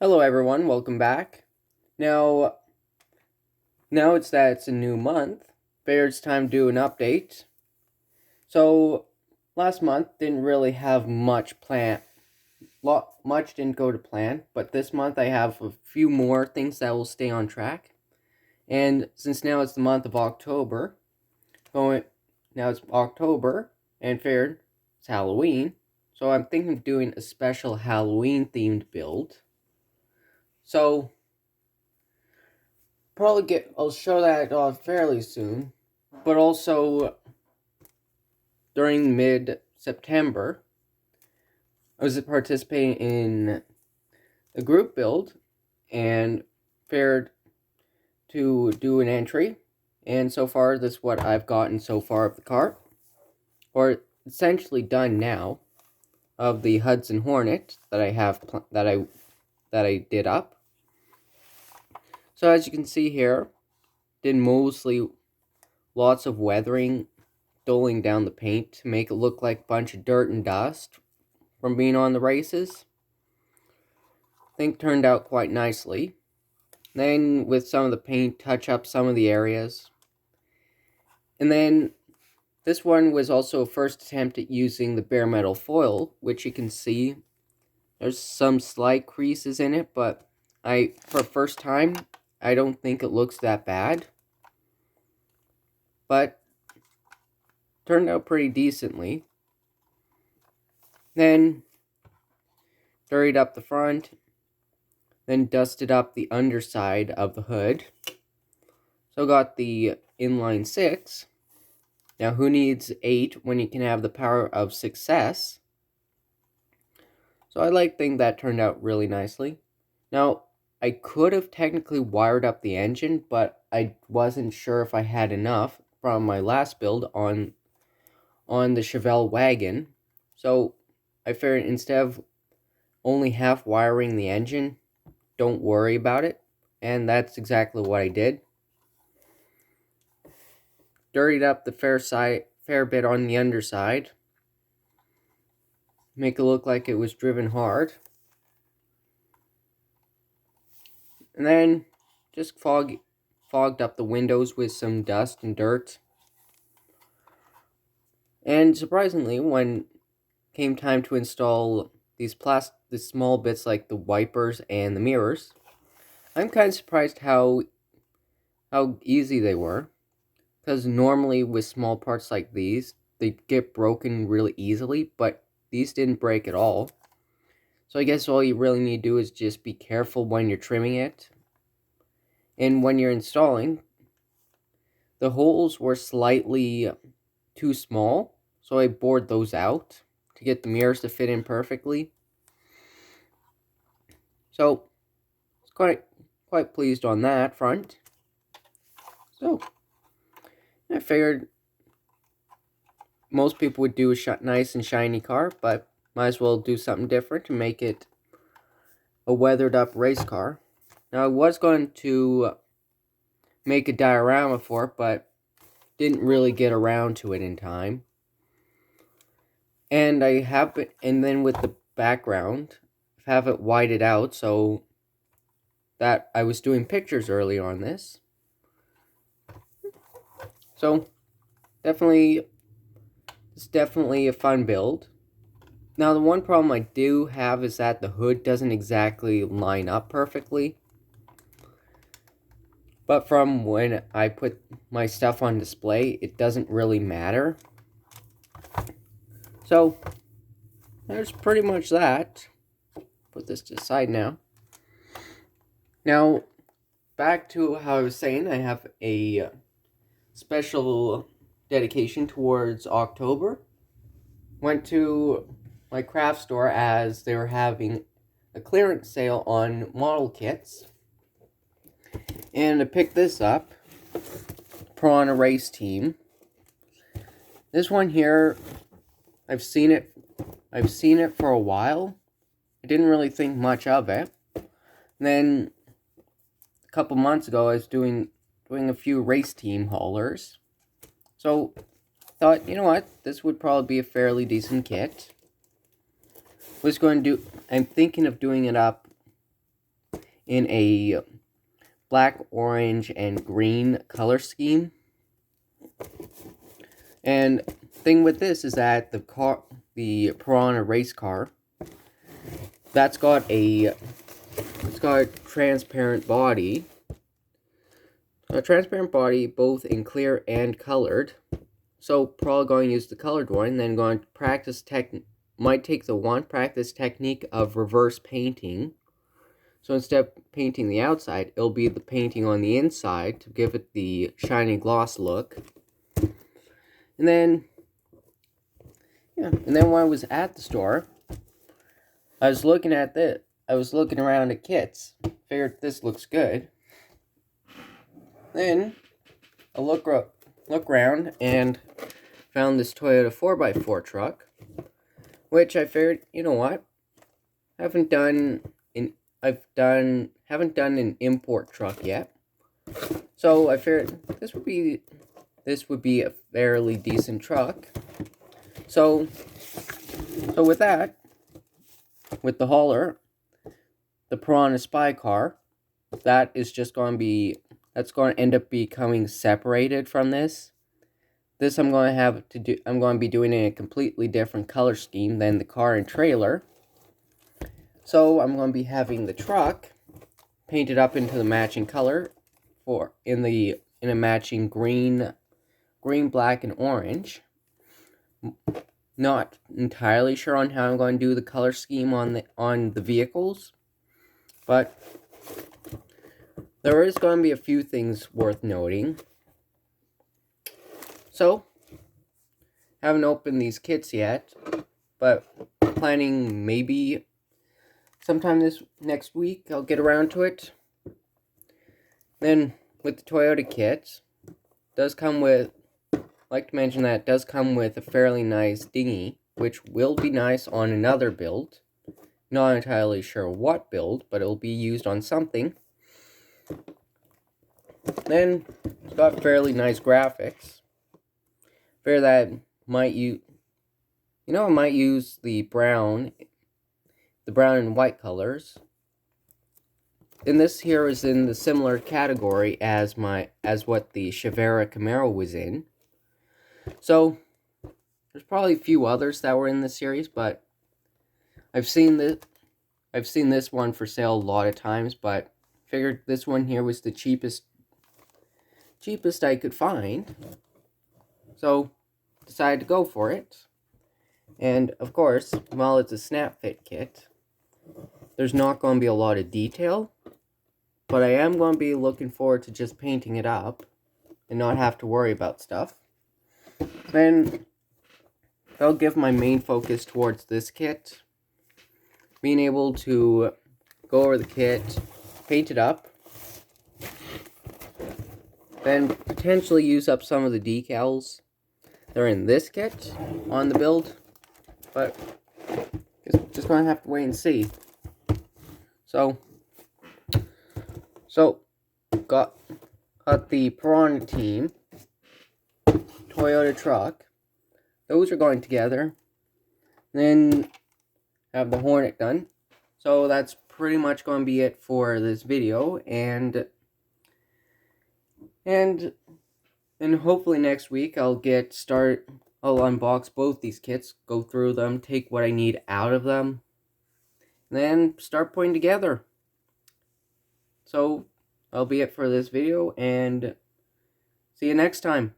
Hello everyone, welcome back. Now, it's a new month, figured it's time to do an update. So, last month didn't really have much much didn't go to plan, but this month I have a few more things that will stay on track. And since now it's the month of October, going now it's October and figured it's Halloween, so I'm thinking of doing a special Halloween themed build. So I'll show that off fairly soon, but also during mid-September, I was participating in a group build and fared to do an entry, and so far this is what I've gotten so far of the cart, or essentially done now, of the Hudson Hornet that I did up. So as you can see here, did mostly lots of weathering, dulling down the paint to make it look like a bunch of dirt and dust from being on the races. I think turned out quite nicely. Then with some of the paint, touch up some of the areas. And then this one was also a first attempt at using the bare metal foil, which you can see there's some slight creases in it, but for first time, I don't think it looks that bad. But turned out pretty decently. Then dirtied up the front, then dusted up the underside of the hood. So got the inline 6. Now who needs 8 when you can have the power of success? So I think that turned out really nicely. Now I could have technically wired up the engine, but I wasn't sure if I had enough from my last build on the Chevelle wagon. So I figured instead of only half wiring the engine, don't worry about it. And that's exactly what I did. Dirtied up the fair bit on the underside. Make it look like it was driven hard. And then just fogged up the windows with some dust and dirt. And surprisingly, when came time to install these small bits like the wipers and the mirrors, I'm kind of surprised how easy they were. Because normally with small parts like these, they get broken really easily, but these didn't break at all. So I guess all you really need to do is just be careful when you're trimming it. And when you're installing, the holes were slightly too small, so I bored those out to get the mirrors to fit in perfectly. So I was quite pleased on that front. So I figured most people would do a nice and shiny car, but might as well do something different to make it a weathered up race car. Now I was going to make a diorama for it, but didn't really get around to it in time. And then with the background, have it whited out so that I was doing pictures earlier on this. So it's definitely a fun build. Now the one problem I do have is that the hood doesn't exactly line up perfectly. But from when I put my stuff on display, it doesn't really matter. So there's pretty much that. Put this to the side now. Now, back to how I was saying, I have a special dedication towards October. Went to my craft store as they were having a clearance sale on model kits. And I picked this up. Piranha Race Team. This one here, I've seen it for a while. I didn't really think much of it. And then a couple months ago, I was doing a few race team haulers. So I thought, you know what, this would probably be a fairly decent kit. I'm thinking of doing it up in a black, orange, and green color scheme. And thing with this is that the Piranha race car, it's got a transparent body. A transparent body, both in clear and colored. So probably going to use the colored one, and then going to practice practice technique of reverse painting. So instead of painting the outside, it'll be the painting on the inside to give it the shiny gloss look. And then when I was at the store, I was looking around at kits. Figured this looks good. Then I look around and found this Toyota 4x4 truck, which I figured, you know what? Haven't done an import truck yet. So I figured this would be a fairly decent truck. So with that, with the hauler, the Piranha Spy car, that's going to end up becoming separated from this. This I'm going to be doing in a completely different color scheme than the car and trailer. So I'm going to be having the truck painted up into the matching color in a matching green, black, and orange. Not entirely sure on how I'm going to do the color scheme on the vehicles, but there is going to be a few things worth noting. So, haven't opened these kits yet, but planning maybe sometime this next week I'll get around to it. Then with the Toyota kits, does come with a fairly nice dinghy, which will be nice on another build. Not entirely sure what build, but it'll be used on something. Then it's got fairly nice graphics. Fair that I might use the brown and white colors. And this here is in the similar category as what the Chevera Camaro was in. So there's probably a few others that were in this series, but I've seen this one for sale a lot of times, but figured this one here was the cheapest I could find. So decided to go for it. And of course, while it's a snap fit kit, there's not going to be a lot of detail, but I am going to be looking forward to just painting it up and not have to worry about stuff. Then I'll give my main focus towards this kit, being able to go over the kit, paint it up, then potentially use up some of the decals that are in this kit on the build, but just gonna have to wait and see. So got the Piranha team Toyota truck. Those are going together. Then have the Hornet done. So that's pretty much going to be it for this video, and hopefully next week I'll unbox both these kits, go through them, take what I need out of them, and then start putting together. So that'll be it for this video, and see you next time.